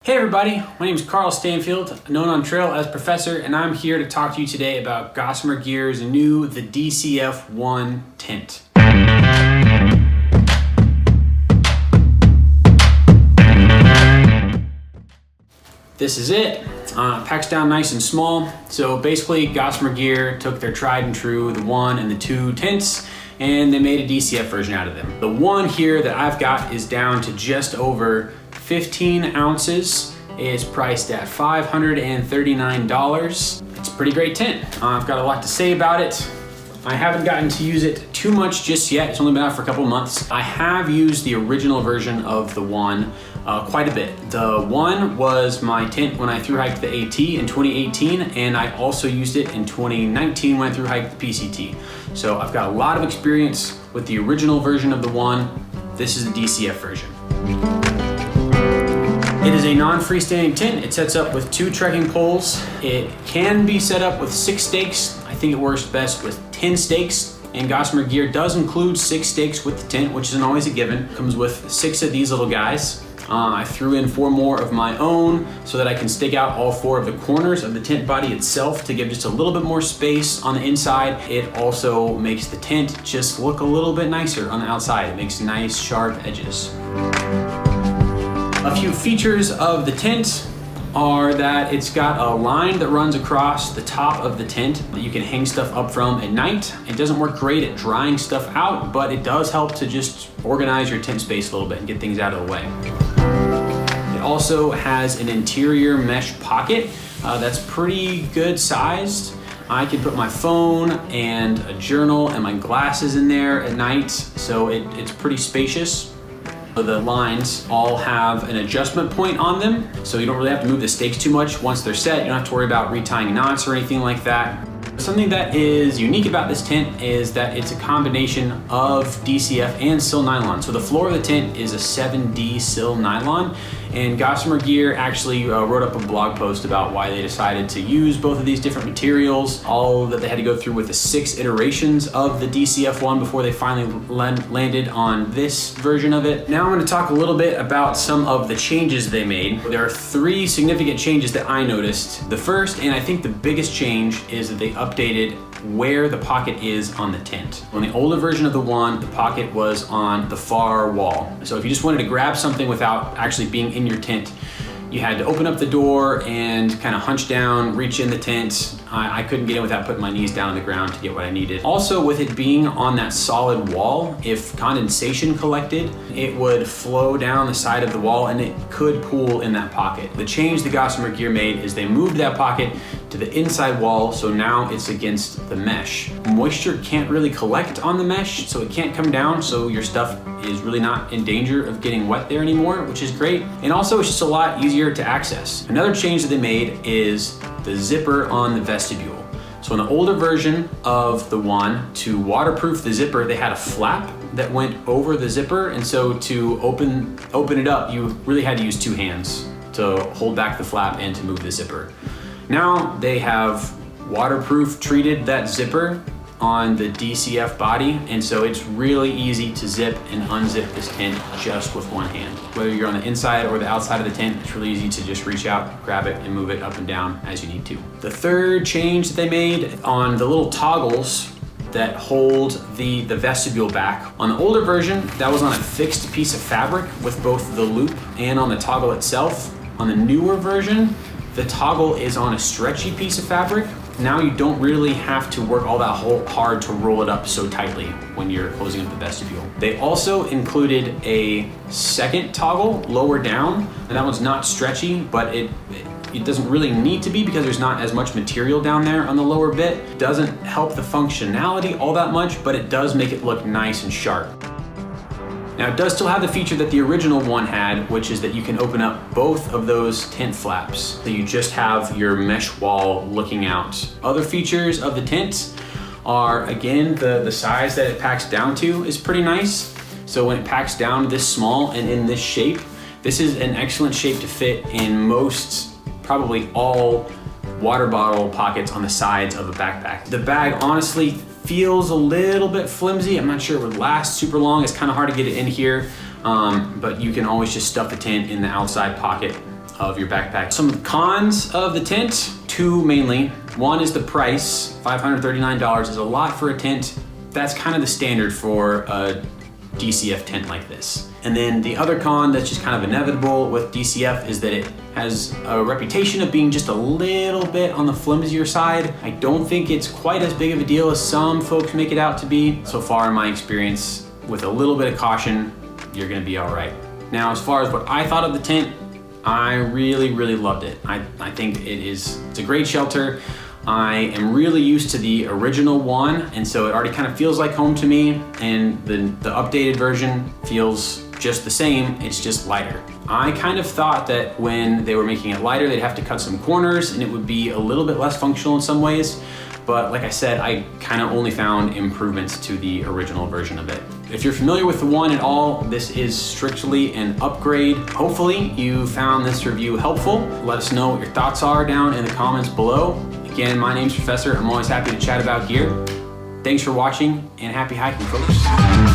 Hey everybody, my name is Carl Stanfield, known on trail as Professor, and I'm here to talk to you today about Gossamer Gear's new, the DCF 1 tint. This is it. Packs down nice and small. So basically Gossamer Gear took their tried and true, the 1 and the 2 tints, and they made a DCF version out of them. The one here that I've got is down to just over 15 ounces. It's priced at $539. It's a pretty great tint. I've got a lot to say about it. I haven't gotten to use it too much just yet. It's only been out for a couple months. I have used the original version of the 1 quite a bit. The 1 was my tint when I thru hiked the AT in 2018, and I also used it in 2019 when I thru hiked the PCT. So I've got a lot of experience with the original version of the 1. This is the DCF version. It is a non-freestanding tint. It sets up with 2 trekking poles. It can be set up with 6 stakes. I think it works best with 10 stakes. And Gossamer Gear does include 6 stakes with the tint, which isn't always a given. It comes with 6 of these little guys. I threw in 4 more of my own so that I can stake out all 4 of the corners of the tint body itself to give just a little bit more space on the inside. It also makes the tint just look a little bit nicer on the outside. It makes nice sharp edges. A few features of the tint are that it's got a line that runs across the top of the tint that you can hang stuff up from at night. It doesn't work great at drying stuff out, but it does help to just organize your tint space a little bit and get things out of the way. It also has an interior mesh pocket that's pretty good sized. I can put my phone and a journal and my glasses in there at night, so it's pretty spacious. The lines all have an adjustment point on them, so you don't really have to move the stakes too much. Once they're set, you don't have to worry about retying knots or anything like that. Something that is unique about this tint is that it's a combination of DCF and sil nylon. So the floor of the tint is a 7D sil nylon, and Gossamer Gear actually wrote up a blog post about why they decided to use both of these different materials, all that they had to go through with the 6 iterations of the DCF 1 before they finally landed on this version of it. Now I'm going to talk a little bit about some of the changes they made. There are 3 significant changes that I noticed. The first, and I think the biggest change, is that they updated where the pocket is on the tint. On the older version of the 1, the pocket was on the far wall. So if you just wanted to grab something without actually being in your tint, you had to open up the door and kind of hunch down, reach in the tent. I couldn't get in without putting my knees down on the ground to get what I needed. Also, with it being on that solid wall, if condensation collected, it would flow down the side of the wall and it could pool in that pocket. The change the Gossamer Gear made is they moved that pocket to the inside wall, so now it's against the mesh. Moisture can't really collect on the mesh, so it can't come down, so your stuff is really not in danger of getting wet there anymore, which is great. And also, it's just a lot easier to access. Another change that they made is the zipper on the vestibule. So in the older version of the 1, to waterproof the zipper, they had a flap that went over the zipper, and so to open it up, you really had to use 2 hands to hold back the flap and to move the zipper. Now they have waterproof treated that zipper on the DCF body, and so it's really easy to zip and unzip this tint just with 1 hand. Whether you're on the inside or the outside of the tint, it's really easy to just reach out, grab it, and move it up and down as you need to. The third change that they made on the little toggles that hold the vestibule back. On the older version, that was on a fixed piece of fabric with both the loop and on the toggle itself. On the newer version, the toggle is on a stretchy piece of fabric. Now you don't really have to work all that hard to roll it up so tightly when you're closing up the vestibule. They also included a second toggle lower down, and that one's not stretchy, but it doesn't really need to be because there's not as much material down there on the lower bit. It doesn't help the functionality all that much, but it does make it look nice and sharp. Now it does still have the feature that the original 1 had, which is that you can open up both of those tint flaps. So you just have your mesh wall looking out. Other features of the tint are, again, the size that it packs down to is pretty nice. So when it packs down this small and in this shape, this is an excellent shape to fit in most, probably all, water bottle pockets on the sides of a backpack. The bag honestly feels a little bit flimsy. I'm not sure it would last super long. It's kind of hard to get it in here, but you can always just stuff the tint in the outside pocket of your backpack. Some of the cons of the tent, two mainly. One is the price. $539 is a lot for a tent. That's kind of the standard for a DCF tent like this. And then the other con that's just kind of inevitable with DCF is that it has a reputation of being just a little bit on the flimsier side. I don't think it's quite as big of a deal as some folks make it out to be. So far in my experience, with a little bit of caution, you're gonna be all right. Now, as far as what I thought of the tent, I really, really loved it. I think it's a great shelter. I am really used to the original one, and so it already kind of feels like home to me, and the updated version feels just the same, it's just lighter. I kind of thought that when they were making it lighter, they'd have to cut some corners and it would be a little bit less functional in some ways, but like I said, I kind of only found improvements to the original version of it. If you're familiar with the one at all, this is strictly an upgrade. Hopefully you found this review helpful. Let us know what your thoughts are down in the comments below. Again, my name's Professor. I'm always happy to chat about gear. Thanks for watching and happy hiking, folks.